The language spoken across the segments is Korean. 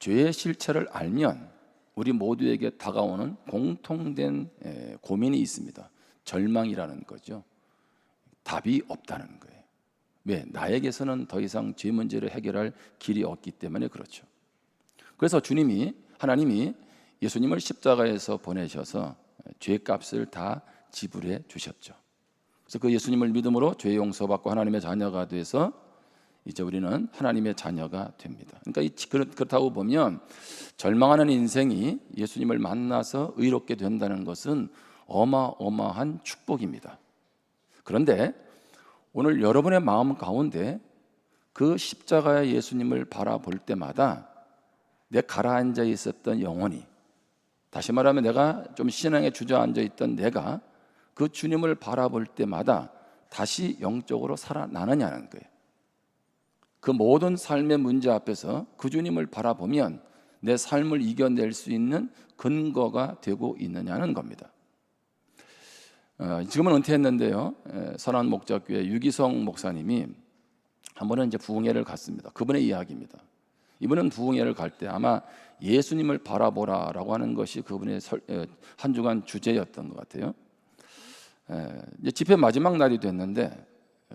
죄의 실체를 알면 우리 모두에게 다가오는 공통된 고민이 있습니다. 절망이라는 거죠. 답이 없다는 거예요. 왜? 나에게서는 더 이상 죄 문제를 해결할 길이 없기 때문에 그렇죠. 그래서 하나님이 예수님을 십자가에서 보내셔서 죄값을 다 지불해 주셨죠. 그래서 그 예수님을 믿음으로 죄 용서받고 하나님의 자녀가 돼서 이제 우리는 하나님의 자녀가 됩니다. 그러니까 그렇다고 보면 절망하는 인생이 예수님을 만나서 의롭게 된다는 것은 어마어마한 축복입니다. 그런데 오늘 여러분의 마음 가운데 그 십자가의 예수님을 바라볼 때마다 내 가라앉아 있었던 영혼이, 다시 말하면 내가 좀 신앙에 주저앉아 있던 내가 그 주님을 바라볼 때마다 다시 영적으로 살아나느냐는 거예요. 그 모든 삶의 문제 앞에서 그 주님을 바라보면 내 삶을 이겨낼 수 있는 근거가 되고 있느냐는 겁니다. 지금은 은퇴했는데요, 선한 목자교회 유기성 목사님이 한 번은 이제 부흥회를 갔습니다. 그분의 이야기입니다. 이분은 부흥회를 갈 때 아마 예수님을 바라보라라고 하는 것이 그분의 한 주간 주제였던 것 같아요. 이제 집회 마지막 날이 됐는데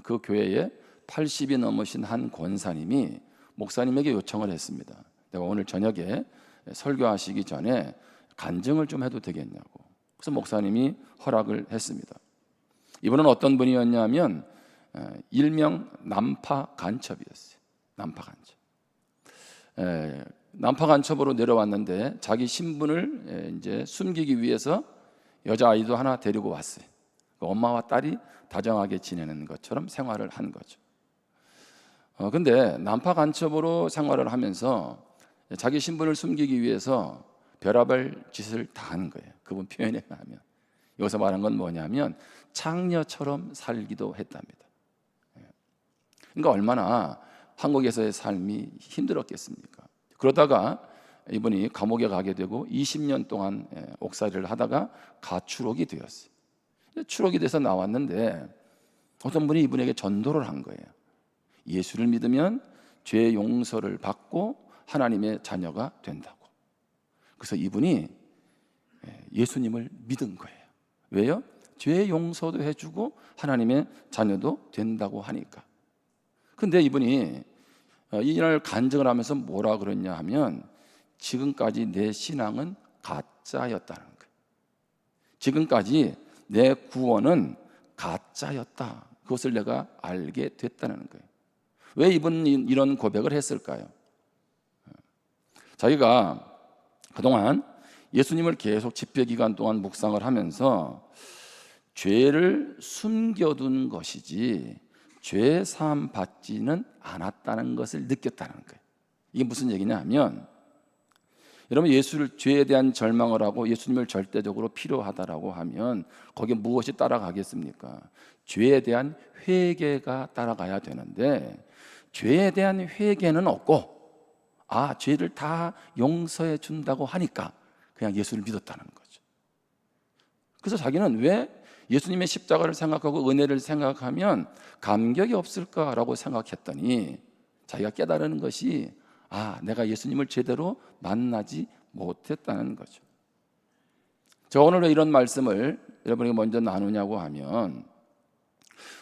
그 교회에 80이 넘으신 한 권사님이 목사님에게 요청을 했습니다. 내가 오늘 저녁에 설교하시기 전에 간증을 좀 해도 되겠냐고. 그래서 목사님이 허락을 했습니다. 이분은 어떤 분이었냐면 일명 난파 간첩이었어요. 난파 간첩. 난파 간첩으로 내려왔는데 자기 신분을 이제 숨기기 위해서 여자아이도 하나 데리고 왔어요. 엄마와 딸이 다정하게 지내는 것처럼 생활을 한 거죠. 근데 난파 간첩으로 생활을 하면서 자기 신분을 숨기기 위해서 별의별 짓을 다 하는 거예요. 그분 표현에 의하면. 여기서 말한 건 뭐냐면 창녀처럼 살기도 했답니다. 그러니까 얼마나 한국에서의 삶이 힘들었겠습니까? 그러다가 이분이 감옥에 가게 되고 20년 동안 옥살이를 하다가 가출옥이 되었어요. 추록이 돼서 나왔는데 어떤 분이 이분에게 전도를 한 거예요. 예수를 믿으면 죄 용서를 받고 하나님의 자녀가 된다고. 그래서 이분이 예수님을 믿은 거예요. 왜요? 죄 용서도 해주고 하나님의 자녀도 된다고 하니까. 근데 이분이 이날 간증을 하면서 뭐라 그랬냐 하면 지금까지 내 신앙은 가짜였다는 거예요. 지금까지 내 구원은 가짜였다. 그것을 내가 알게 됐다는 거예요. 왜 이분이 이런 고백을 했을까요? 자기가 그동안 예수님을 계속 집회 기간 동안 묵상을 하면서 죄를 숨겨둔 것이지 죄 사함 받지는 않았다는 것을 느꼈다는 거예요. 이게 무슨 얘기냐 하면 여러분 죄에 대한 절망을 하고 예수님을 절대적으로 필요하다라고 하면 거기에 무엇이 따라가겠습니까? 죄에 대한 회개가 따라가야 되는데 죄에 대한 회개는 없고 죄를 다 용서해 준다고 하니까 그냥 예수를 믿었다는 거죠. 그래서 자기는 왜 예수님의 십자가를 생각하고 은혜를 생각하면 감격이 없을까라고 생각했더니 자기가 깨달은 것이 내가 예수님을 제대로 만나지 못했다는 거죠. 제가 오늘 왜 이런 말씀을 여러분에게 먼저 나누냐고 하면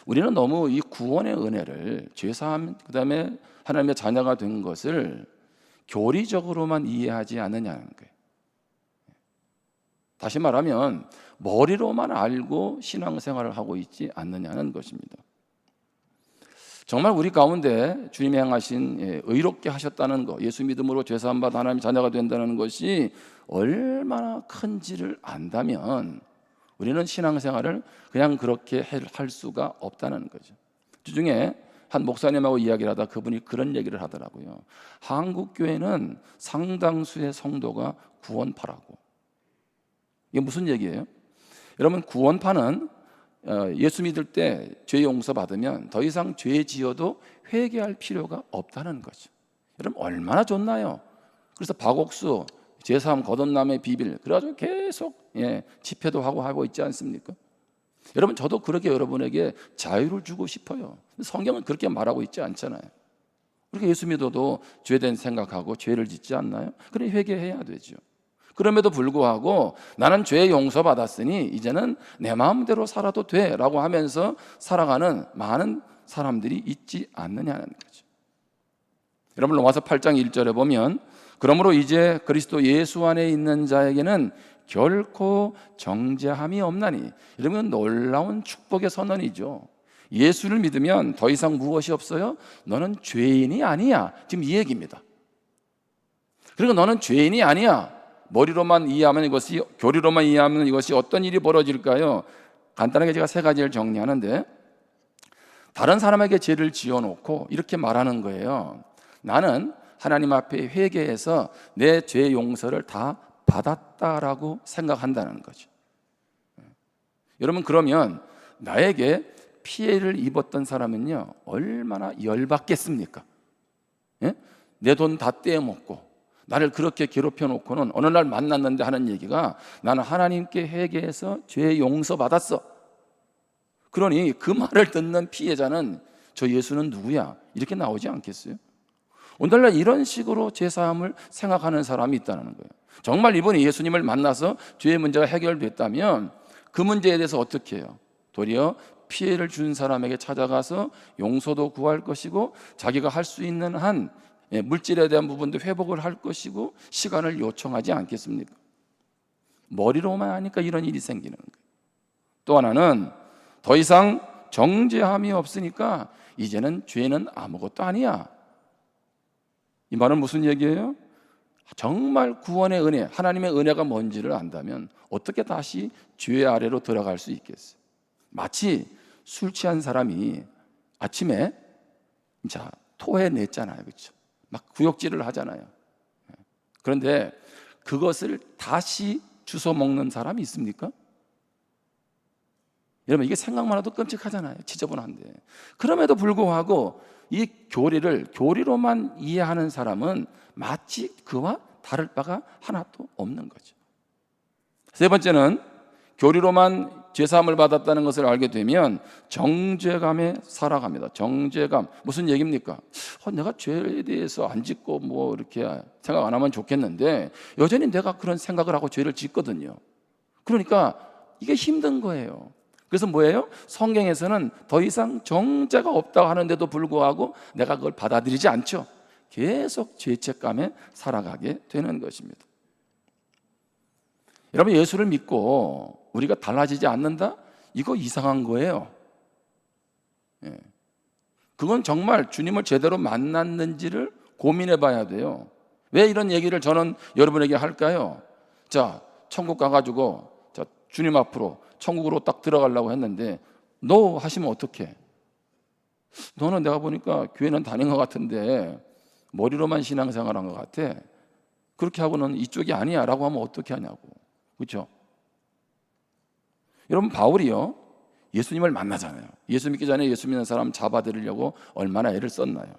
우리는 너무 이 구원의 은혜를 죄사함 그다음에 하나님의 자녀가 된 것을 교리적으로만 이해하지 않느냐는 거예요. 다시 말하면 머리로만 알고 신앙생활을 하고 있지 않느냐는 것입니다. 정말 우리 가운데 주님이 행하신 의롭게 하셨다는 것, 예수 믿음으로 죄사함 받아 하나님의 자녀가 된다는 것이 얼마나 큰지를 안다면 우리는 신앙생활을 그냥 그렇게 할 수가 없다는 거죠. 주중에 한 목사님하고 이야기를 하다 그분이 그런 얘기를 하더라고요. 한국 교회는 상당수의 성도가 구원파라고. 이게 무슨 얘기예요? 여러분, 구원파는 예수 믿을 때 죄 용서 받으면 더 이상 죄 지어도 회개할 필요가 없다는 거죠. 여러분, 얼마나 좋나요? 그래서 박옥수 제3 거듭남의 비밀 그래가지고 계속 집회도 하고 있지 않습니까? 여러분, 저도 그렇게 여러분에게 자유를 주고 싶어요. 성경은 그렇게 말하고 있지 않잖아요. 그렇게 예수 믿어도 죄된 생각하고 죄를 짓지 않나요? 그래 회개해야 되죠. 그럼에도 불구하고 나는 죄 용서받았으니 이제는 내 마음대로 살아도 돼라고 하면서 살아가는 많은 사람들이 있지 않느냐는 거죠. 여러분 로마서 8장 1절에 보면 그러므로 이제 그리스도 예수 안에 있는 자에게는 결코 정죄함이 없나니, 이러면 놀라운 축복의 선언이죠. 예수를 믿으면 더 이상 무엇이 없어요? 너는 죄인이 아니야. 지금 이 얘기입니다. 그리고 너는 죄인이 아니야. 머리로만 이해하면 이것이, 교리로만 이해하면 이것이 어떤 일이 벌어질까요? 간단하게 제가 세 가지를 정리하는데, 다른 사람에게 죄를 지어놓고 이렇게 말하는 거예요. 나는 하나님 앞에 회개해서 내 죄 용서를 다 받았다라고 생각한다는 거죠. 여러분, 그러면 나에게 피해를 입었던 사람은요 얼마나 열받겠습니까? 예? 내 돈 다 떼어먹고 나를 그렇게 괴롭혀 놓고는 어느 날 만났는데 하는 얘기가 나는 하나님께 회개해서 죄 용서받았어. 그러니 그 말을 듣는 피해자는 저 예수는 누구야? 이렇게 나오지 않겠어요? 오늘날 이런 식으로 죄사함을 생각하는 사람이 있다는 거예요. 정말 이번에 예수님을 만나서 죄의 문제가 해결됐다면 그 문제에 대해서 어떻게 해요? 도리어 피해를 준 사람에게 찾아가서 용서도 구할 것이고 자기가 할 수 있는 한 물질에 대한 부분도 회복을 할 것이고 시간을 요청하지 않겠습니까? 머리로만 하니까 이런 일이 생기는 거예요. 또 하나는 더 이상 정죄함이 없으니까 이제는 죄는 아무것도 아니야. 이 말은 무슨 얘기예요? 정말 구원의 은혜, 하나님의 은혜가 뭔지를 안다면 어떻게 다시 죄 아래로 들어갈 수 있겠어요? 마치 술 취한 사람이 아침에 토해냈잖아요, 그렇죠? 막 구역질을 하잖아요. 그런데 그것을 다시 주워 먹는 사람이 있습니까? 여러분, 이게 생각만 해도 끔찍하잖아요. 지저분한데. 그럼에도 불구하고 이 교리로만 이해하는 사람은 마치 그와 다를 바가 하나도 없는 거죠. 세 번째는 교리로만 죄사함을 받았다는 것을 알게 되면 정죄감에 살아갑니다. 정죄감, 무슨 얘기입니까? 내가 죄에 대해서 안 짓고 뭐 이렇게 생각 안 하면 좋겠는데 여전히 내가 그런 생각을 하고 죄를 짓거든요. 그러니까 이게 힘든 거예요. 그래서 뭐예요? 성경에서는 더 이상 정죄가 없다고 하는데도 불구하고 내가 그걸 받아들이지 않죠. 계속 죄책감에 살아가게 되는 것입니다. 여러분, 예수를 믿고 우리가 달라지지 않는다? 이거 이상한 거예요. 그건 정말 주님을 제대로 만났는지를 고민해 봐야 돼요. 왜 이런 얘기를 저는 여러분에게 할까요? 자, 천국 가가지고 주님 앞으로 천국으로 딱 들어가려고 했는데 너 하시면 어떡해? 너는 내가 보니까 교회는 다닌 것 같은데 머리로만 신앙생활한 것 같아. 그렇게 하고는 이쪽이 아니야 라고 하면 어떻게 하냐고. 그렇죠? 여러분, 바울이요 예수님을 만나잖아요. 예수 믿기 전에 예수 믿는 사람 잡아들이려고 얼마나 애를 썼나요?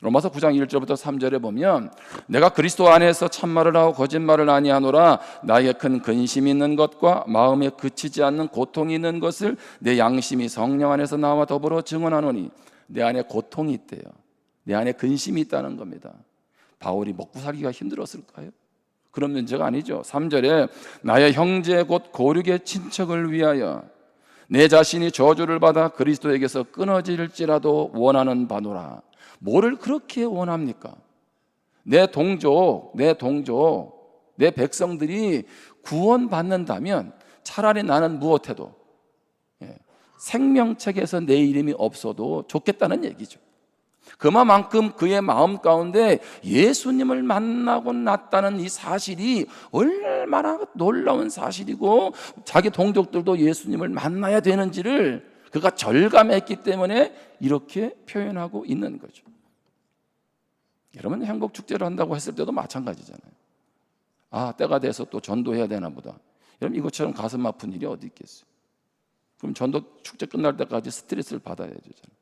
로마서 9장 1절부터 3절에 보면 내가 그리스도 안에서 참말을 하고 거짓말을 아니하노라. 나에게 큰 근심이 있는 것과 마음에 그치지 않는 고통이 있는 것을 내 양심이 성령 안에서 나와 더불어 증언하노니. 내 안에 고통이 있대요. 내 안에 근심이 있다는 겁니다. 바울이 먹고 살기가 힘들었을까요? 그런 문제가 아니죠. 3절에 나의 형제 곧 고륙의 친척을 위하여 내 자신이 저주를 받아 그리스도에게서 끊어질지라도 원하는 바노라. 뭐를 그렇게 원합니까? 내 동족, 내 백성들이 구원받는다면 차라리 나는 무엇해도 생명책에서 내 이름이 없어도 좋겠다는 얘기죠. 그만큼 그의 마음 가운데 예수님을 만나고 났다는 이 사실이 얼마나 놀라운 사실이고 자기 동족들도 예수님을 만나야 되는지를 그가 절감했기 때문에 이렇게 표현하고 있는 거죠. 여러분, 행복축제를 한다고 했을 때도 마찬가지잖아요. 때가 돼서 또 전도해야 되나 보다. 여러분, 이것처럼 가슴 아픈 일이 어디 있겠어요? 그럼 전도 축제 끝날 때까지 스트레스를 받아야 되잖아요.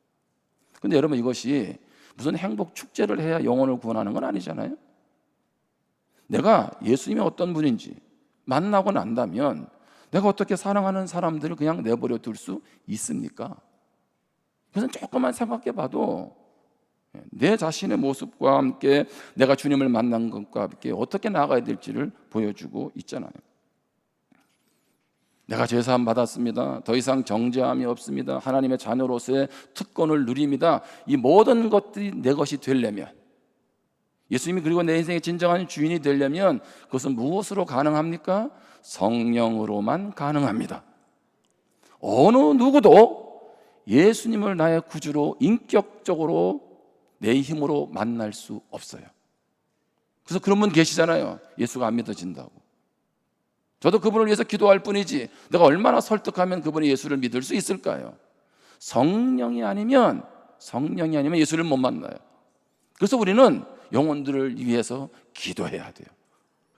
근데 여러분, 이것이 무슨 행복 축제를 해야 영혼을 구원하는 건 아니잖아요. 내가 예수님이 어떤 분인지 만나고 난다면 내가 어떻게 사랑하는 사람들을 그냥 내버려 둘 수 있습니까? 그래서 조금만 생각해 봐도 내 자신의 모습과 함께 내가 주님을 만난 것과 함께 어떻게 나아가야 될지를 보여주고 있잖아요. 내가 죄사함 받았습니다. 더 이상 정죄함이 없습니다. 하나님의 자녀로서의 특권을 누립니다. 이 모든 것들이 내 것이 되려면, 예수님이 그리고 내 인생의 진정한 주인이 되려면 그것은 무엇으로 가능합니까? 성령으로만 가능합니다. 어느 누구도 예수님을 나의 구주로 인격적으로 내 힘으로 만날 수 없어요. 그래서 그런 분 계시잖아요. 예수가 안 믿어진다고. 저도 그분을 위해서 기도할 뿐이지 내가 얼마나 설득하면 그분이 예수를 믿을 수 있을까요? 성령이 아니면 예수를 못 만나요. 그래서 우리는 영혼들을 위해서 기도해야 돼요.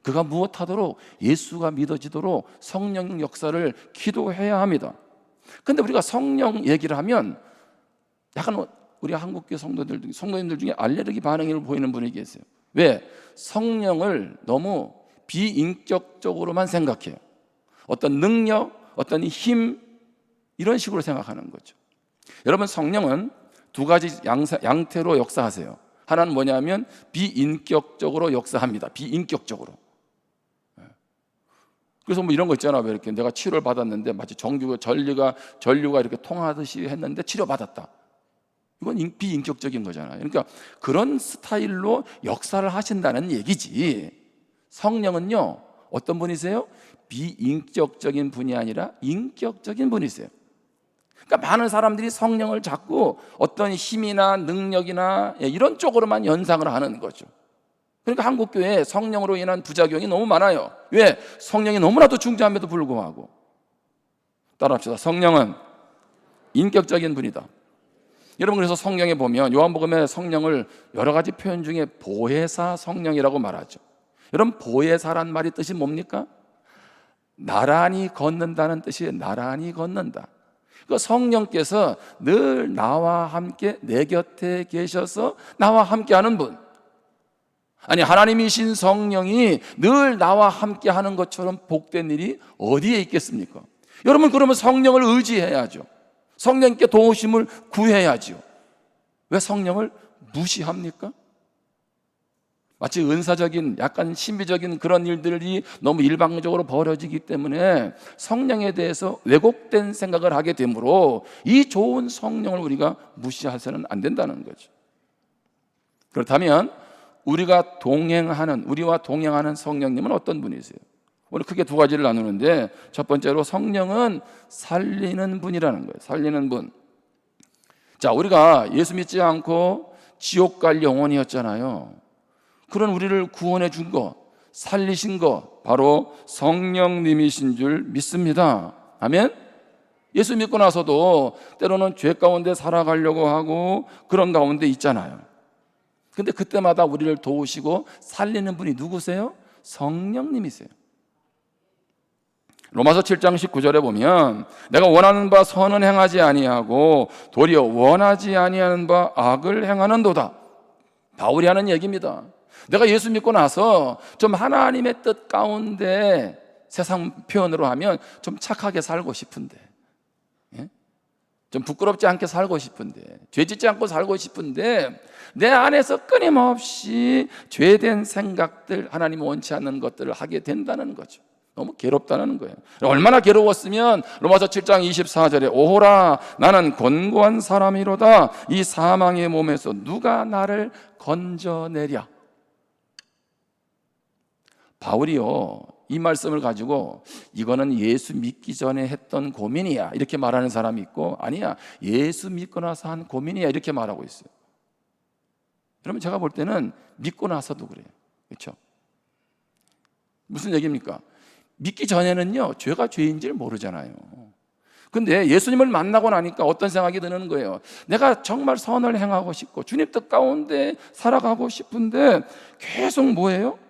그가 무엇하도록 예수가 믿어지도록 성령 역사를 기도해야 합니다. 그런데 우리가 성령 얘기를 하면 약간 우리 한국교 성도님들 중에 알레르기 반응을 보이는 분이 계세요. 왜? 성령을 너무 비인격적으로만 생각해요. 어떤 능력, 어떤 힘 이런 식으로 생각하는 거죠. 여러분, 성령은 두 가지 양태로 역사하세요. 하나는 뭐냐면 비인격적으로 역사합니다. 비인격적으로. 그래서 뭐 이런 거 있잖아. 왜 이렇게 내가 치료를 받았는데 마치 전류가 이렇게 통하듯이 했는데 치료받았다. 이건 비인격적인 거잖아요. 그러니까 그런 스타일로 역사를 하신다는 얘기지. 성령은요, 어떤 분이세요? 비인격적인 분이 아니라 인격적인 분이세요. 그러니까 많은 사람들이 성령을 자꾸 어떤 힘이나 능력이나 이런 쪽으로만 연상을 하는 거죠. 그러니까 한국교회에 성령으로 인한 부작용이 너무 많아요. 왜? 성령이 너무나도 중요함에도 불구하고. 따라합시다. 성령은 인격적인 분이다. 여러분, 그래서 성경에 보면 요한복음에 성령을 여러 가지 표현 중에 보혜사 성령이라고 말하죠. 여러분, 보혜사란 말이 뜻이 뭡니까? 나란히 걷는다는 뜻이에요. 나란히 걷는다. 그 성령께서 늘 나와 함께 내 곁에 계셔서 나와 함께 하는 분. 아니, 하나님이신 성령이 늘 나와 함께 하는 것처럼 복된 일이 어디에 있겠습니까? 여러분, 그러면 성령을 의지해야죠. 성령께 도우심을 구해야죠. 왜 성령을 무시합니까? 마치 은사적인 약간 신비적인 그런 일들이 너무 일방적으로 벌어지기 때문에 성령에 대해서 왜곡된 생각을 하게 되므로 이 좋은 성령을 우리가 무시해서는 안 된다는 거죠. 그렇다면 우리와 동행하는 성령님은 어떤 분이세요? 오늘 크게 두 가지를 나누는데, 첫 번째로 성령은 살리는 분이라는 거예요. 살리는 분. 자, 우리가 예수 믿지 않고 지옥 갈 영혼이었잖아요. 그런 우리를 구원해 준 것, 살리신 것, 바로 성령님이신 줄 믿습니다. 아멘? 예수 믿고 나서도 때로는 죄 가운데 살아가려고 하고 그런 가운데 있잖아요. 근데 그때마다 우리를 도우시고 살리는 분이 누구세요? 성령님이세요. 로마서 7장 19절에 보면 내가 원하는 바 선은 행하지 아니하고 도리어 원하지 아니하는 바 악을 행하는도다. 바울이 하는 얘기입니다. 내가 예수 믿고 나서 좀 하나님의 뜻 가운데 세상 표현으로 하면 좀 착하게 살고 싶은데, 좀 부끄럽지 않게 살고 싶은데, 죄짓지 않고 살고 싶은데 내 안에서 끊임없이 죄된 생각들, 하나님 원치 않는 것들을 하게 된다는 거죠. 너무 괴롭다는 거예요. 얼마나 괴로웠으면 로마서 7장 24절에 오호라 나는 곤고한 사람이로다 이 사망의 몸에서 누가 나를 건져내랴. 바울이요, 이 말씀을 가지고 이거는 예수 믿기 전에 했던 고민이야 이렇게 말하는 사람이 있고, 아니야 예수 믿고 나서 한 고민이야 이렇게 말하고 있어요. 그러면 제가 볼 때는 믿고 나서도 그래요. 그렇죠? 무슨 얘기입니까? 믿기 전에는요 죄가 죄인지를 모르잖아요. 근데 예수님을 만나고 나니까 어떤 생각이 드는 거예요. 내가 정말 선을 행하고 싶고 주님 뜻 가운데 살아가고 싶은데 계속 뭐예요?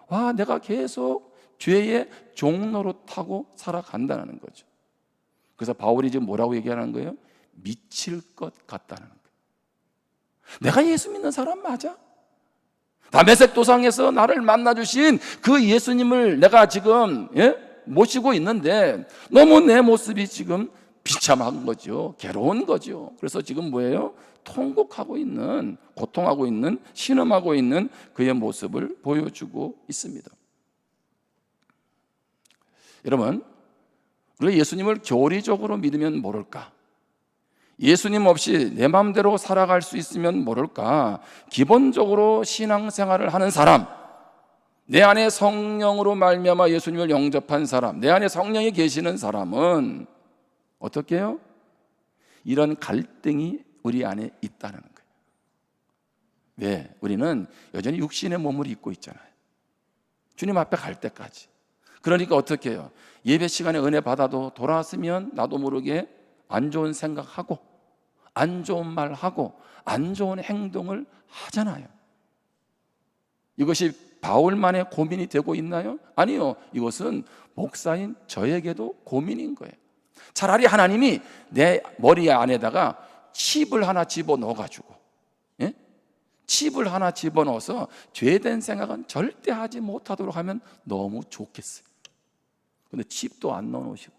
와, 내가 계속 죄의 종노릇하고 살아간다는 거죠. 그래서 바울이 지금 뭐라고 얘기하는 거예요? 미칠 것 같다는 거예요. 내가 예수 믿는 사람 맞아? 다메섹 도상에서 나를 만나주신 그 예수님을 내가 지금 모시고 있는데 너무 내 모습이 지금 비참한 거죠. 괴로운 거죠. 그래서 지금 뭐예요? 통곡하고 있는, 고통하고 있는, 신음하고 있는 그의 모습을 보여주고 있습니다. 여러분, 우리가 예수님을 교리적으로 믿으면 모를까? 예수님 없이 내 마음대로 살아갈 수 있으면 모를까? 기본적으로 신앙생활을 하는 사람, 내 안에 성령으로 말미암아 예수님을 영접한 사람, 내 안에 성령이 계시는 사람은 어떻게 해요? 이런 갈등이 우리 안에 있다는 거예요. 왜? 우리는 여전히 육신의 몸을 입고 있잖아요. 주님 앞에 갈 때까지. 그러니까 어떻게 해요? 예배 시간에 은혜 받아도 돌아왔으면 나도 모르게 안 좋은 생각하고, 안 좋은 말하고, 안 좋은 행동을 하잖아요. 이것이 바울만의 고민이 되고 있나요? 아니요. 이것은 목사인 저에게도 고민인 거예요. 차라리 하나님이 내 머리 안에다가 칩을 하나 집어넣어가지고, 예? 칩을 하나 집어넣어서 죄된 생각은 절대 하지 못하도록 하면 너무 좋겠어요. 근데 칩도 안 넣어놓으시고,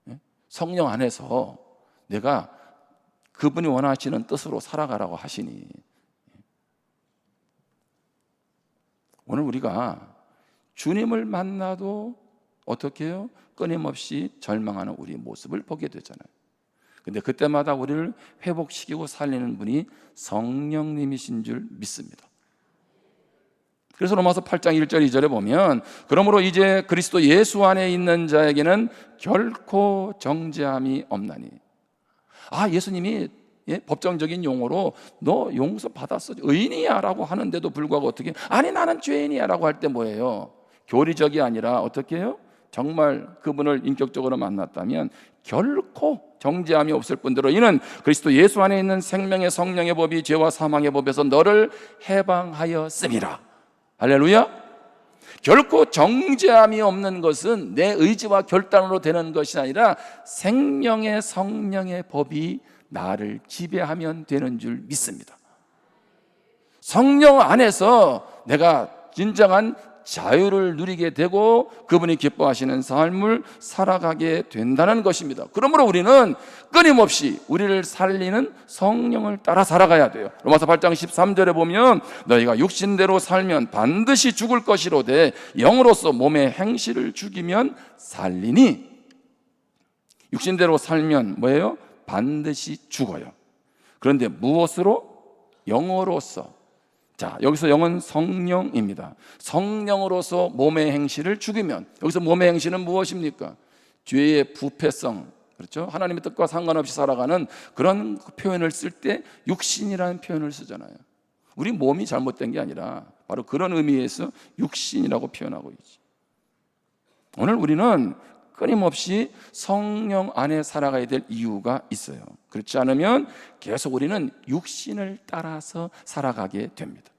예? 성령 안에서 내가 그분이 원하시는 뜻으로 살아가라고 하시니, 오늘 우리가 주님을 만나도 어떻게 해요? 끊임없이 절망하는 우리의 모습을 보게 되잖아요. 근데 그때마다 우리를 회복시키고 살리는 분이 성령님이신 줄 믿습니다. 그래서 로마서 8장 1절 2절에 보면, 그러므로 이제 그리스도 예수 안에 있는 자에게는 결코 정죄함이 없나니. 예수님이 법정적인 용어로 너 용서 받았어, 의인이야 라고 하는데도 불구하고 어떻게, 아니 나는 죄인이야 라고 할 때 뭐예요? 교리적이 아니라 어떻게 해요? 정말 그분을 인격적으로 만났다면 결코 정죄함이 없을 뿐더러 이는 그리스도 예수 안에 있는 생명의 성령의 법이 죄와 사망의 법에서 너를 해방하였음이라. 할렐루야. 결코 정죄함이 없는 것은 내 의지와 결단으로 되는 것이 아니라 생명의 성령의 법이 나를 지배하면 되는 줄 믿습니다. 성령 안에서 내가 진정한 자유를 누리게 되고 그분이 기뻐하시는 삶을 살아가게 된다는 것입니다. 그러므로 우리는 끊임없이 우리를 살리는 성령을 따라 살아가야 돼요. 로마서 8장 13절에 보면 너희가 육신대로 살면 반드시 죽을 것이로되 영으로서 몸의 행실을 죽이면 살리니. 육신대로 살면 뭐예요? 반드시 죽어요. 그런데 무엇으로? 영으로서. 자, 여기서 영은 성령입니다. 성령으로서 몸의 행실을 죽이면, 여기서 몸의 행실은 무엇입니까? 죄의 부패성, 그렇죠? 하나님의 뜻과 상관없이 살아가는 그런 표현을 쓸 때 육신이라는 표현을 쓰잖아요. 우리 몸이 잘못된 게 아니라 바로 그런 의미에서 육신이라고 표현하고 있죠. 오늘 우리는 끊임없이 성령 안에 살아가야 될 이유가 있어요. 그렇지 않으면 계속 우리는 육신을 따라서 살아가게 됩니다.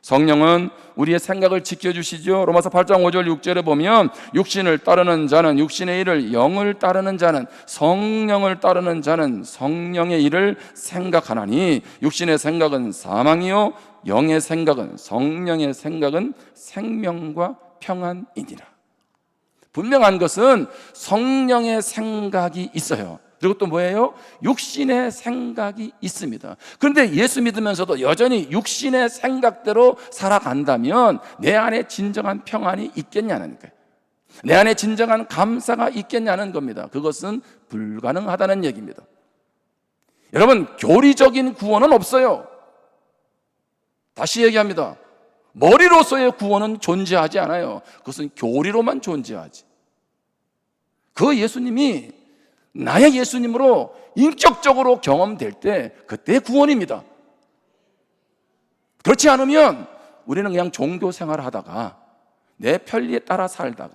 성령은 우리의 생각을 지켜주시죠. 로마서 8장 5절 6절에 보면 육신을 따르는 자는 육신의 일을, 영을 따르는 자는, 성령을 따르는 자는 성령의 일을 생각하나니 육신의 생각은 사망이요 영의 생각은, 성령의 생각은 생명과 평안이니라. 분명한 것은 성령의 생각이 있어요. 그리고 또 뭐예요? 육신의 생각이 있습니다. 그런데 예수 믿으면서도 여전히 육신의 생각대로 살아간다면 내 안에 진정한 평안이 있겠냐는 거예요. 내 안에 진정한 감사가 있겠냐는 겁니다. 그것은 불가능하다는 얘기입니다. 여러분, 교리적인 구원은 없어요. 다시 얘기합니다. 머리로서의 구원은 존재하지 않아요. 그것은 교리로만 존재하지. 그 예수님이 나의 예수님으로 인격적으로 경험될 때 그때 구원입니다. 그렇지 않으면 우리는 그냥 종교 생활을 하다가 내 편리에 따라 살다가,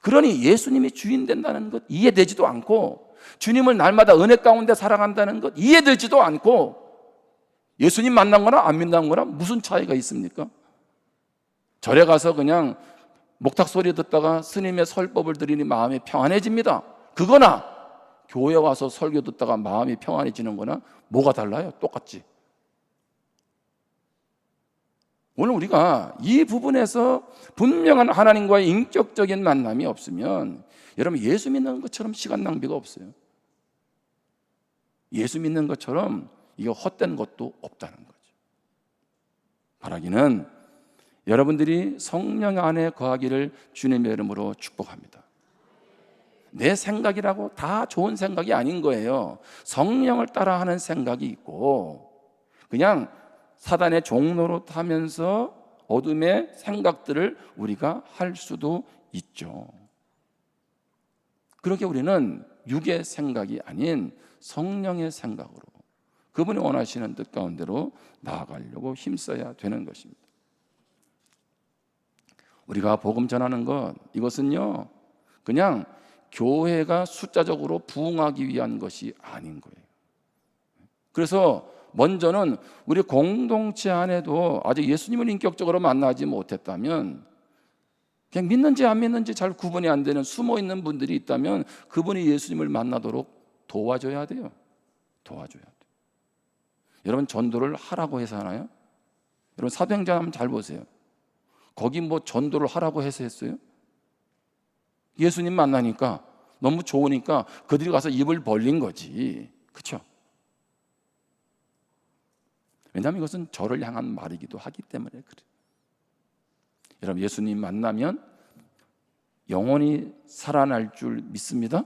그러니 예수님이 주인 된다는 것 이해되지도 않고, 주님을 날마다 은혜 가운데 살아간다는 것 이해되지도 않고, 예수님 만난 거나 안 만난 거나 무슨 차이가 있습니까? 절에 가서 그냥 목탁 소리 듣다가 스님의 설법을 들으니 마음이 평안해집니다. 그거나 교회 와서 설교 듣다가 마음이 평안해지는 거나 뭐가 달라요? 똑같지. 오늘 우리가 이 부분에서 분명한 하나님과의 인격적인 만남이 없으면 여러분 예수 믿는 것처럼 시간 낭비가 없어요. 예수 믿는 것처럼 이게 헛된 것도 없다는 거죠. 바라기는 여러분들이 성령 안에 거하기를 주님의 이름으로 축복합니다. 내 생각이라고 다 좋은 생각이 아닌 거예요. 성령을 따라하는 생각이 있고, 그냥 사단의 종로로 타면서 어둠의 생각들을 우리가 할 수도 있죠. 그렇게 우리는 육의 생각이 아닌 성령의 생각으로 그분이 원하시는 뜻 가운데로 나아가려고 힘써야 되는 것입니다. 우리가 복음 전하는 것, 이것은요 그냥 교회가 숫자적으로 부흥하기 위한 것이 아닌 거예요. 그래서 먼저는 우리 공동체 안에도 아직 예수님을 인격적으로 만나지 못했다면, 그냥 믿는지 안 믿는지 잘 구분이 안 되는 숨어있는 분들이 있다면 그분이 예수님을 만나도록 도와줘야 돼요. 도와줘야 돼요. 여러분, 전도를 하라고 해서 하나요? 여러분, 사도행전 한번 잘 보세요. 거기 뭐 전도를 하라고 해서 했어요? 예수님 만나니까 너무 좋으니까 그들이 가서 입을 벌린 거지. 그렇죠? 왜냐하면 이것은 저를 향한 말이기도 하기 때문에 그래요. 여러분, 예수님 만나면 영원히 살아날 줄 믿습니다.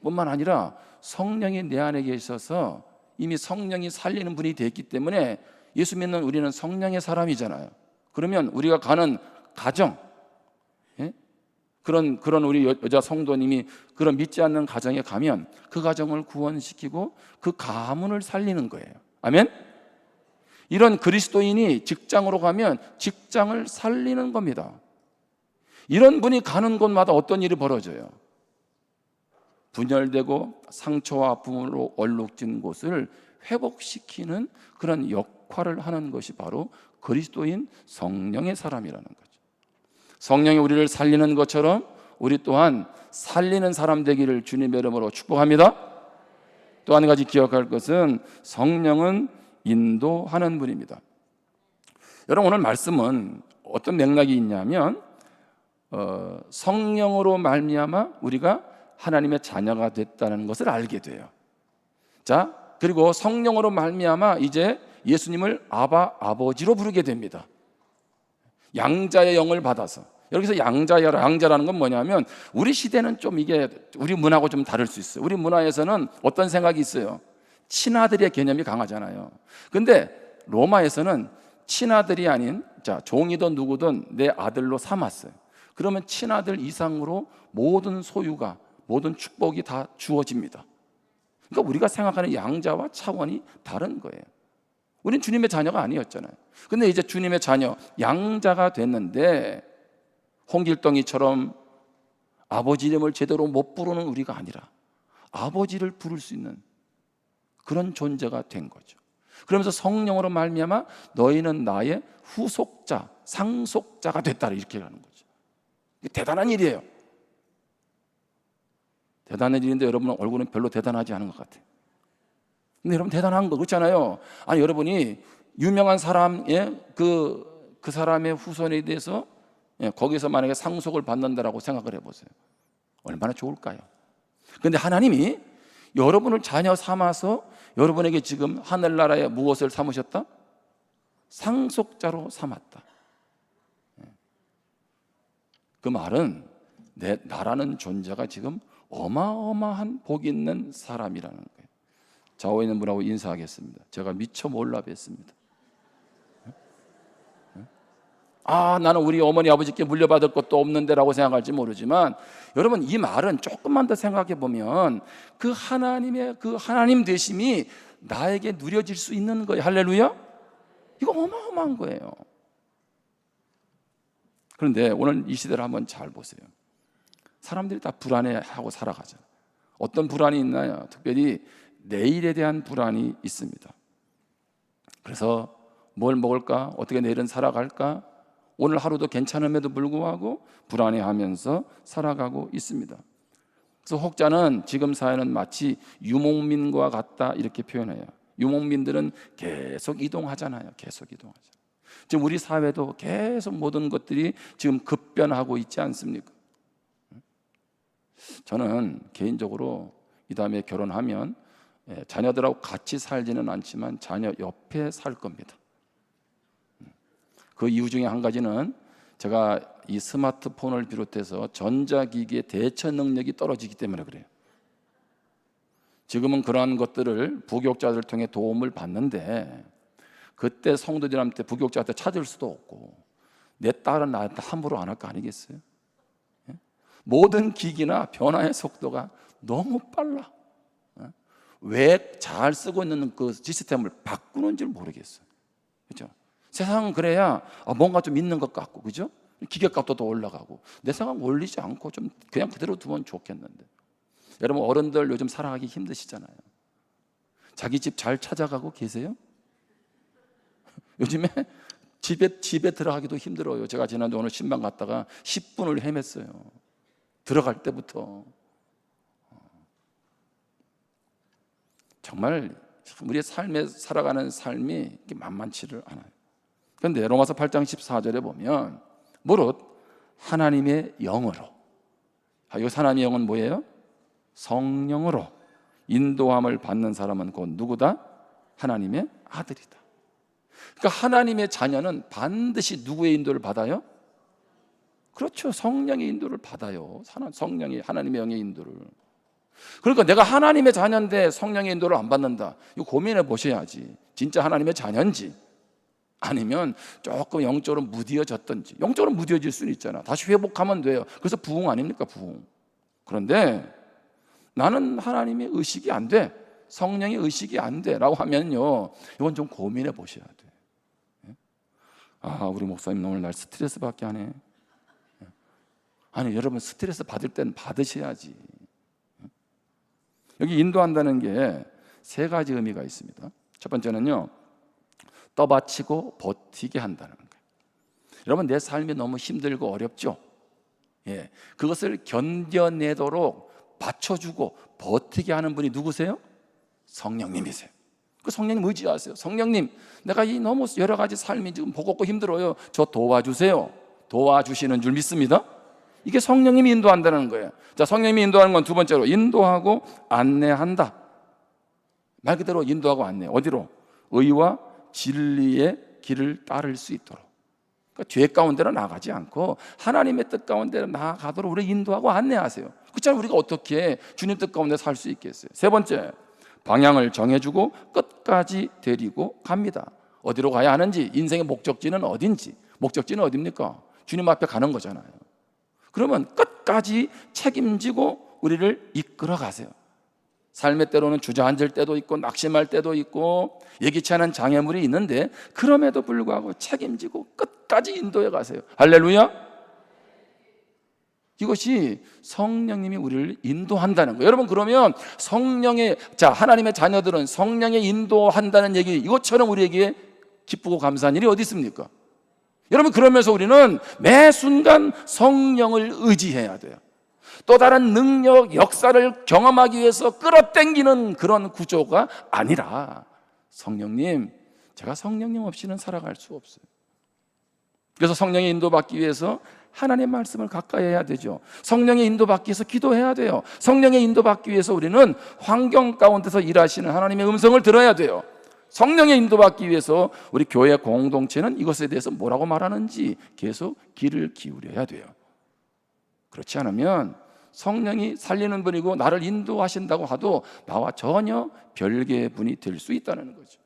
뿐만 아니라 성령이 내 안에 계셔서 이미 성령이 살리는 분이 됐기 때문에 예수 믿는 우리는 성령의 사람이잖아요. 그러면 우리가 가는 가정, 그런 우리 여자 성도님이 그런 믿지 않는 가정에 가면 그 가정을 구원시키고 그 가문을 살리는 거예요. 아멘? 이런 그리스도인이 직장으로 가면 직장을 살리는 겁니다. 이런 분이 가는 곳마다 어떤 일이 벌어져요? 분열되고 상처와 아픔으로 얼룩진 곳을 회복시키는 그런 역할을 하는 것이 바로 그리스도인 성령의 사람이라는 거죠. 성령이 우리를 살리는 것처럼 우리 또한 살리는 사람 되기를 주님의 이름으로 축복합니다. 또 한 가지 기억할 것은 성령은 인도하는 분입니다. 여러분, 오늘 말씀은 어떤 맥락이 있냐면 성령으로 말미암아 우리가 하나님의 자녀가 됐다는 것을 알게 돼요. 자, 그리고 성령으로 말미암아 이제 예수님을 아바, 아버지로 부르게 됩니다. 양자의 영을 받아서. 여기서 양자라는 건 뭐냐면, 우리 시대는 좀 이게 우리 문화하고 좀 다를 수 있어요. 우리 문화에서는 어떤 생각이 있어요? 친아들의 개념이 강하잖아요. 근데 로마에서는 친아들이 아닌, 자, 종이든 누구든 내 아들로 삼았어요. 그러면 친아들 이상으로 모든 소유가, 모든 축복이 다 주어집니다. 그러니까 우리가 생각하는 양자와 차원이 다른 거예요. 우리는 주님의 자녀가 아니었잖아요. 근데 이제 주님의 자녀, 양자가 됐는데 홍길동이처럼 아버지 이름을 제대로 못 부르는 우리가 아니라 아버지를 부를 수 있는 그런 존재가 된 거죠. 그러면서 성령으로 말미암아 너희는 나의 후속자, 상속자가 됐다, 이렇게 하는 거죠. 대단한 일이에요. 대단한 일인데 여러분 얼굴은 별로 대단하지 않은 것 같아요. 근데 여러분, 대단한 거 그렇잖아요. 아니, 여러분이 유명한 사람의 그 사람의 후손에 대해서 거기서 만약에 상속을 받는다라고 생각을 해보세요. 얼마나 좋을까요? 그런데 하나님이 여러분을 자녀 삼아서 여러분에게 지금 하늘나라에 무엇을 삼으셨다? 상속자로 삼았다. 그 말은 나라는 존재가 지금 어마어마한 복 있는 사람이라는 거예요. 좌우에 있는 분하고 인사하겠습니다. 제가 미처 몰라 뵀습니다. 나는 우리 어머니 아버지께 물려받을 것도 없는데 라고 생각할지 모르지만, 여러분, 이 말은 조금만 더 생각해 보면 그 하나님의 그 하나님 되심이 나에게 누려질 수 있는 거예요. 할렐루야. 이거 어마어마한 거예요. 그런데 오늘 이 시대를 한번 잘 보세요. 사람들이 다 불안해하고 살아가잖아요. 어떤 불안이 있나요? 특별히 내일에 대한 불안이 있습니다. 그래서 뭘 먹을까? 어떻게 내일은 살아갈까? 오늘 하루도 괜찮음에도 불구하고 불안해하면서 살아가고 있습니다. 그래서 혹자는 지금 사회는 마치 유목민과 같다, 이렇게 표현해요. 유목민들은 계속 이동하잖아요. 계속 이동하잖아요. 지금 우리 사회도 계속 모든 것들이 지금 급변하고 있지 않습니까? 저는 개인적으로 이 다음에 결혼하면 자녀들하고 같이 살지는 않지만 자녀 옆에 살 겁니다. 그 이유 중에 한 가지는 제가 이 스마트폰을 비롯해서 전자기기의 대처 능력이 떨어지기 때문에 그래요. 지금은 그러한 것들을 부교육자들을 통해 도움을 받는데 그때 성도들한테 부교육자한테 찾을 수도 없고 내 딸은 나한테 함부로 안 할 거 아니겠어요? 모든 기기나 변화의 속도가 너무 빨라. 왜 잘 쓰고 있는 그 시스템을 바꾸는지 모르겠어요. 그죠? 세상은 그래야 뭔가 좀 있는 것 같고, 그죠? 기계값도 더 올라가고 내 생각 올리지 않고 좀 그냥 그대로 두면 좋겠는데. 여러분 어른들 요즘 살아가기 힘드시잖아요. 자기 집 잘 찾아가고 계세요? 요즘에 집에 들어가기도 힘들어요. 제가 지난주 오늘 신방 갔다가 10분을 헤맸어요. 들어갈 때부터. 정말 우리의 삶에 살아가는 삶이 만만치를 않아요. 그런데 로마서 8장 14절에 보면 무릇 하나님의 영으로, 이 하나님의 영은 뭐예요? 성령으로 인도함을 받는 사람은 곧 누구다? 하나님의 아들이다. 그러니까 하나님의 자녀는 반드시 누구의 인도를 받아요? 그렇죠. 성령의 인도를 받아요. 성령이 하나님의 영의 인도를. 그러니까 내가 하나님의 자녀인데 성령의 인도를 안 받는다. 이거 고민해 보셔야지. 진짜 하나님의 자녀인지 아니면 조금 영적으로 무뎌졌던지. 영적으로 무뎌질 수는 있잖아. 다시 회복하면 돼요. 그래서 부흥 아닙니까? 부흥. 그런데 나는 하나님의 의식이 안 돼, 성령의 의식이 안 돼 라고 하면요, 이건 좀 고민해 보셔야 돼. 우리 목사님 오늘 날 스트레스 받게 하네. 아니 여러분, 스트레스 받을 때는 받으셔야지. 여기 인도한다는 게 세 가지 의미가 있습니다. 첫 번째는요, 떠받치고 버티게 한다는 거예요. 여러분 내 삶이 너무 힘들고 어렵죠? 그것을 견뎌내도록 받쳐주고 버티게 하는 분이 누구세요? 성령님이세요. 그 성령님 의지하세요. 성령님, 내가 이 너무 여러 가지 삶이 지금 버겁고 힘들어요. 저 도와주세요. 도와주시는 줄 믿습니다. 이게 성령님이 인도한다는 거예요. 자, 성령님이 인도하는 건 두 번째로 인도하고 안내한다. 말 그대로 인도하고 안내. 어디로? 의와 진리의 길을 따를 수 있도록. 그러니까 죄 가운데로 나가지 않고 하나님의 뜻 가운데로 나아가도록 우리 인도하고 안내하세요. 그렇잖아요. 우리가 어떻게 주님 뜻 가운데 살 수 있겠어요? 세 번째, 방향을 정해주고 끝까지 데리고 갑니다. 어디로 가야 하는지, 인생의 목적지는 어딘지. 목적지는 어디입니까? 주님 앞에 가는 거잖아요. 그러면 끝까지 책임지고 우리를 이끌어 가세요. 삶의 때로는 주저앉을 때도 있고 낙심할 때도 있고 예기치 않은 장애물이 있는데 그럼에도 불구하고 책임지고 끝까지 인도해 가세요. 할렐루야. 이것이 성령님이 우리를 인도한다는 거예요. 여러분, 그러면 하나님의 자녀들은 성령의 인도한다는 얘기, 이것처럼 우리에게 기쁘고 감사한 일이 어디 있습니까? 여러분, 그러면서 우리는 매 순간 성령을 의지해야 돼요. 또 다른 능력, 역사를 경험하기 위해서 끌어당기는 그런 구조가 아니라, 성령님, 제가 성령님 없이는 살아갈 수 없어요. 그래서 성령의 인도받기 위해서 하나님의 말씀을 가까이 해야 되죠. 성령의 인도받기 위해서 기도해야 돼요. 성령의 인도받기 위해서 우리는 환경 가운데서 일하시는 하나님의 음성을 들어야 돼요. 성령의 인도받기 위해서 우리 교회 공동체는 이것에 대해서 뭐라고 말하는지 계속 귀를 기울여야 돼요. 그렇지 않으면 성령이 살리는 분이고 나를 인도하신다고 하도 나와 전혀 별개의 분이 될 수 있다는 거죠.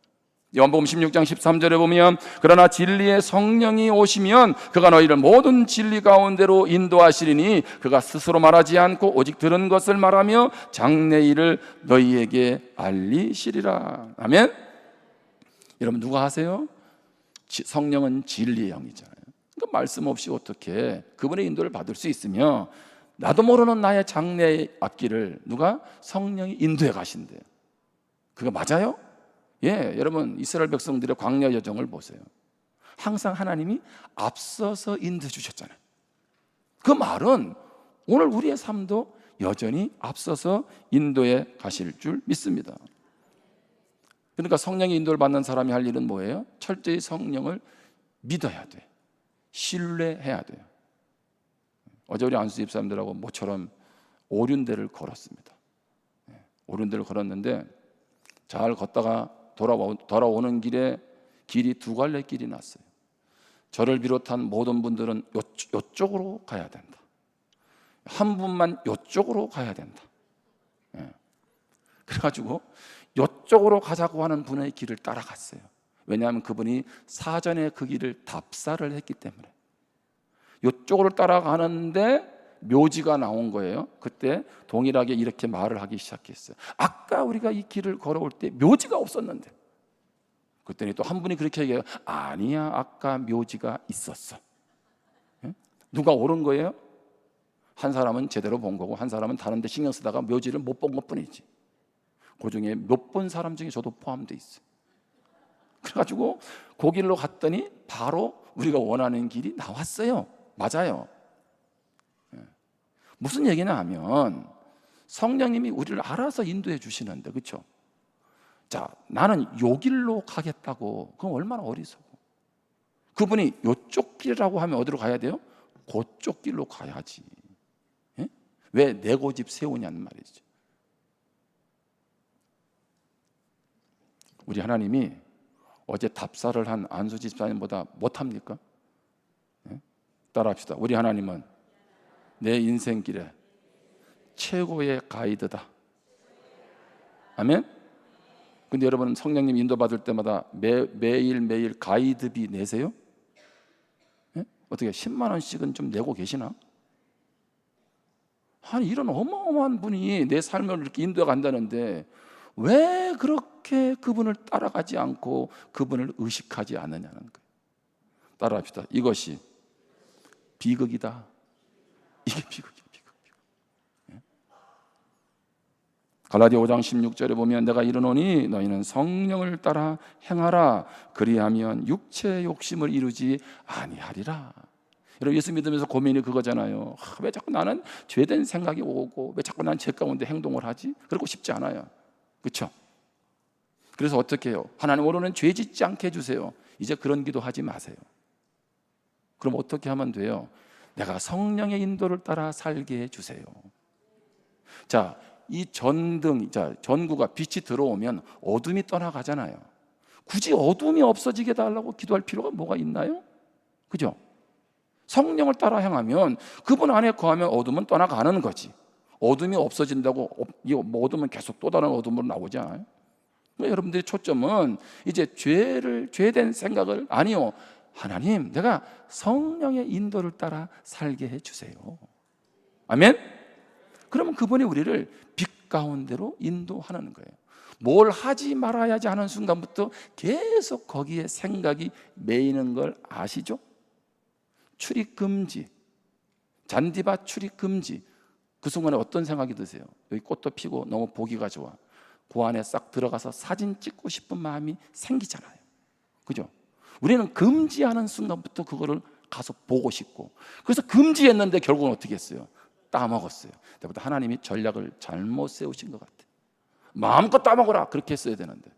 요한복음 16장 13절에 보면 그러나 진리의 성령이 오시면 그가 너희를 모든 진리 가운데로 인도하시리니 그가 스스로 말하지 않고 오직 들은 것을 말하며 장래일을 너희에게 알리시리라. 아멘. 여러분, 누가 하세요? 성령은 진리의 영이잖아요. 그러니까 말씀 없이 어떻게 그분의 인도를 받을 수 있으며 나도 모르는 나의 장래의 앞길을 누가? 성령이 인도해 가신대요. 그거 맞아요? 여러분, 이스라엘 백성들의 광야 여정을 보세요. 항상 하나님이 앞서서 인도해 주셨잖아요. 그 말은 오늘 우리의 삶도 여전히 앞서서 인도해 가실 줄 믿습니다. 그러니까 성령의 인도를 받는 사람이 할 일은 뭐예요? 철저히 성령을 믿어야 돼. 신뢰해야 돼요. 어제 우리 안수 집사님들하고 모처럼 오륜대를 걸었습니다. 오륜대를 걸었는데 잘 걷다가 돌아오는 길에 길이 두 갈래 길이 났어요. 저를 비롯한 모든 분들은 요쪽으로 가야 된다. 한 분만 요쪽으로 가야 된다. 예. 그래가지고 요쪽으로 가자고 하는 분의 길을 따라갔어요. 왜냐하면 그분이 사전에 그 길을 답사를 했기 때문에. 요쪽으로 따라가는데 묘지가 나온 거예요. 그때 동일하게 이렇게 말을 하기 시작했어요. 아까 우리가 이 길을 걸어올 때 묘지가 없었는데. 그랬더니 또 한 분이 그렇게 얘기해요. 아니야, 아까 묘지가 있었어. 예? 누가 옳은 거예요? 한 사람은 제대로 본 거고 한 사람은 다른 데 신경 쓰다가 묘지를 못 본 것뿐이지. 그 중에 못 본 사람 중에 저도 포함되어 있어요. 그래가지고 그 길로 갔더니 바로 우리가 원하는 길이 나왔어요. 맞아요. 무슨 얘기냐 하면 성령님이 우리를 알아서 인도해 주시는데, 그렇죠? 자, 나는 요 길로 가겠다고, 그럼 얼마나 어리석어. 그분이 요쪽 길이라고 하면 어디로 가야 돼요? 그쪽 길로 가야지. 예? 왜 내 고집 세우냐는 말이죠. 우리 하나님이 어제 답사를 한 안수 집사님보다 못합니까? 예? 따라합시다. 우리 하나님은 내 인생길에 최고의 가이드다. 아멘? 근데 여러분 성령님 인도받을 때마다 매일매일 가이드비 내세요? 예? 어떻게 10만 원씩은 좀 내고 계시나? 아니 이런 어마어마한 분이 내 삶을 이렇게 인도해 간다는데 왜 그렇게 그분을 따라가지 않고 그분을 의식하지 않느냐는 거예요. 따라합시다. 이것이 비극이다. 이게 비극이에요. 비극. 갈라디아 5장 16절에 보면 내가 이르노니 너희는 성령을 따라 행하라. 그리하면 육체의 욕심을 이루지 아니하리라. 여러분 예수 믿으면서 고민이 그거잖아요. 왜 자꾸 나는 죄된 생각이 오고 왜 자꾸 난 죄 가운데 행동을 하지? 그러고 싶지 않아요. 그렇죠? 그래서 어떻게 해요? 하나님 오늘은 죄 짓지 않게 해주세요. 이제 그런 기도하지 마세요. 그럼 어떻게 하면 돼요? 내가 성령의 인도를 따라 살게 해주세요. 자, 이 전구가 빛이 들어오면 어둠이 떠나가잖아요. 굳이 어둠이 없어지게 달라고 기도할 필요가 뭐가 있나요? 그죠? 성령을 따라 행하면 그분 안에 거하면 어둠은 떠나가는 거지. 어둠이 없어진다고 이 어둠은 계속 또 다른 어둠으로 나오지 않아요? 여러분들의 초점은 이제 죄된 생각을 아니요, 하나님 내가 성령의 인도를 따라 살게 해주세요. 아멘? 그러면 그분이 우리를 빛 가운데로 인도하는 거예요. 뭘 하지 말아야지 하는 순간부터 계속 거기에 생각이 매이는 걸 아시죠? 출입 금지, 잔디밭 출입 금지. 그 순간에 어떤 생각이 드세요? 여기 꽃도 피고 너무 보기가 좋아. 그 안에 싹 들어가서 사진 찍고 싶은 마음이 생기잖아요. 그죠? 우리는 금지하는 순간부터 그거를 가서 보고 싶고, 그래서 금지했는데 결국은 어떻게 했어요? 따먹었어요. 그때부터 하나님이 전략을 잘못 세우신 것 같아요. 마음껏 따먹어라 그렇게 했어야 되는데,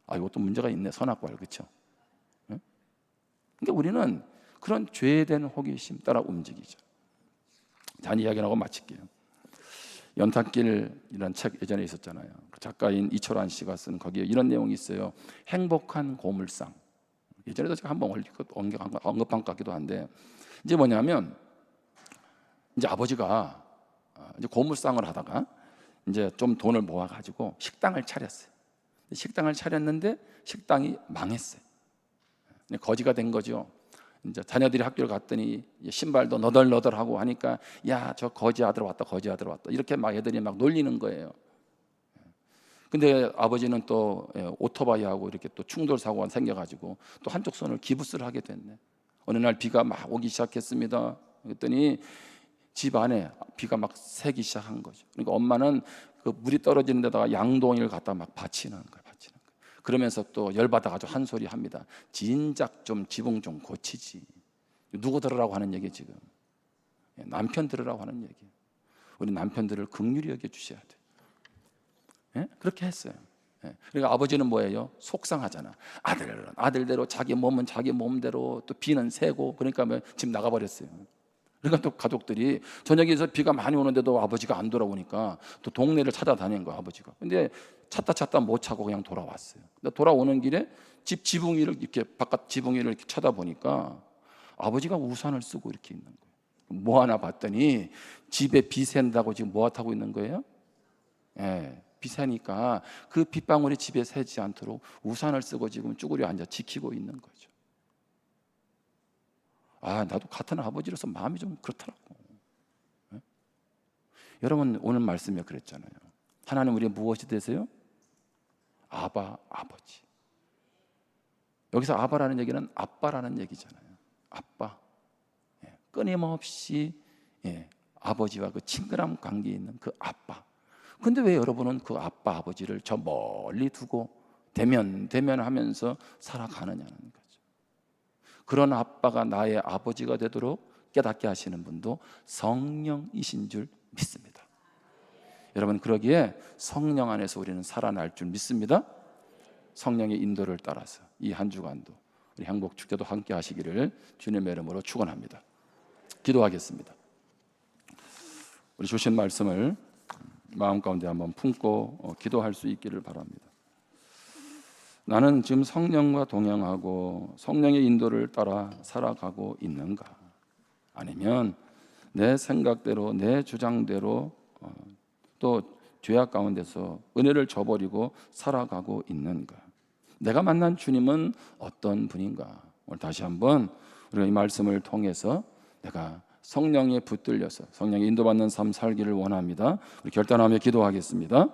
아 이것도 문제가 있네. 선악과를. 그렇죠? 응? 그러니까 우리는 그런 죄된 호기심 따라 움직이죠. 단 이야기하고 마칠게요. 연탄길이라는 책 예전에 있었잖아요. 그 작가인 이철환 씨가 쓴 거기에 이런 내용이 있어요. 행복한 고물상. 예전에도 제가 한번 언급한 것 같기도 한데, 이제 뭐냐면 이제 아버지가 이제 고물상을 하다가 이제 좀 돈을 모아가지고 식당을 차렸어요. 식당을 차렸는데 식당이 망했어요. 거지가 된 거죠. 이제 자녀들이 학교를 갔더니 신발도 너덜너덜하고 하니까 야, 저 거지 아들 왔다, 거지 아들 왔다 이렇게 막 애들이 막 놀리는 거예요. 근데 아버지는 또 오토바이하고 이렇게 또 충돌 사고가 생겨가지고 또 한쪽 손을 기부스를 하게 됐네. 어느 날 비가 막 오기 시작했습니다. 그랬더니 집 안에 비가 막 새기 시작한 거죠. 그러니까 엄마는 그 물이 떨어지는 데다가 양동이를 갖다 막 받치는 거예요. 그러면서 또 열받아가지고 한 소리 합니다. 진작 좀 지붕 좀 고치지. 누구 들으라고 하는 얘기 지금? 남편 들으라고 하는 얘기. 우리 남편들을 긍휼히 여겨주셔야 돼. 예? 그렇게 했어요. 예. 그러니까 아버지는 뭐예요? 속상하잖아. 아들대로 자기 몸은 자기 몸대로 또 비는 새고 그러니까 집 나가버렸어요. 그러니까 또 가족들이 저녁에서 비가 많이 오는데도 아버지가 안 돌아오니까 또 동네를 찾아다닌 거야, 아버지가. 근데 찾다 못 찾고 그냥 돌아왔어요. 근데 돌아오는 길에 집 지붕이를 이렇게 바깥 지붕이를 이렇게 쳐다보니까 아버지가 우산을 쓰고 이렇게 있는 거예요. 뭐 하나 봤더니 집에 비 샌다고 지금 뭐 타고 있는 거예요? 예, 비 새니까 그 빗방울이 집에 새지 않도록 우산을 쓰고 지금 쭈그려 앉아 지키고 있는 거죠. 나도 같은 아버지로서 마음이 좀 그렇더라고. 예? 여러분, 오늘 말씀에 그랬잖아요. 하나님 우리의 무엇이 되세요? 아버지. 여기서 아바라는 얘기는 아빠라는 얘기잖아요. 아빠. 끊임없이 아버지와 그 친근한 관계에 있는 그 아빠. 근데 왜 여러분은 그 아빠, 아버지를 저 멀리 두고 대면하면서 살아가느냐는 거죠. 그런 아빠가 나의 아버지가 되도록 깨닫게 하시는 분도 성령이신 줄 믿습니다. 여러분, 그러기에 성령 안에서 우리는 살아날 줄 믿습니다. 성령의 인도를 따라서 이 한 주간도 우리 행복 축제도 함께 하시기를 주님의 이름으로 축원합니다. 기도하겠습니다. 우리 주신 말씀을 마음 가운데 한번 품고 기도할 수 있기를 바랍니다. 나는 지금 성령과 동행하고 성령의 인도를 따라 살아가고 있는가? 아니면 내 생각대로, 내 주장대로 또 죄악 가운데서 은혜를 저버리고 살아가고 있는가? 내가 만난 주님은 어떤 분인가? 오늘 다시 한번 우리가 이 말씀을 통해서 내가 성령에 붙들려서 성령의 인도받는 삶 살기를 원합니다. 우리 결단하며 기도하겠습니다.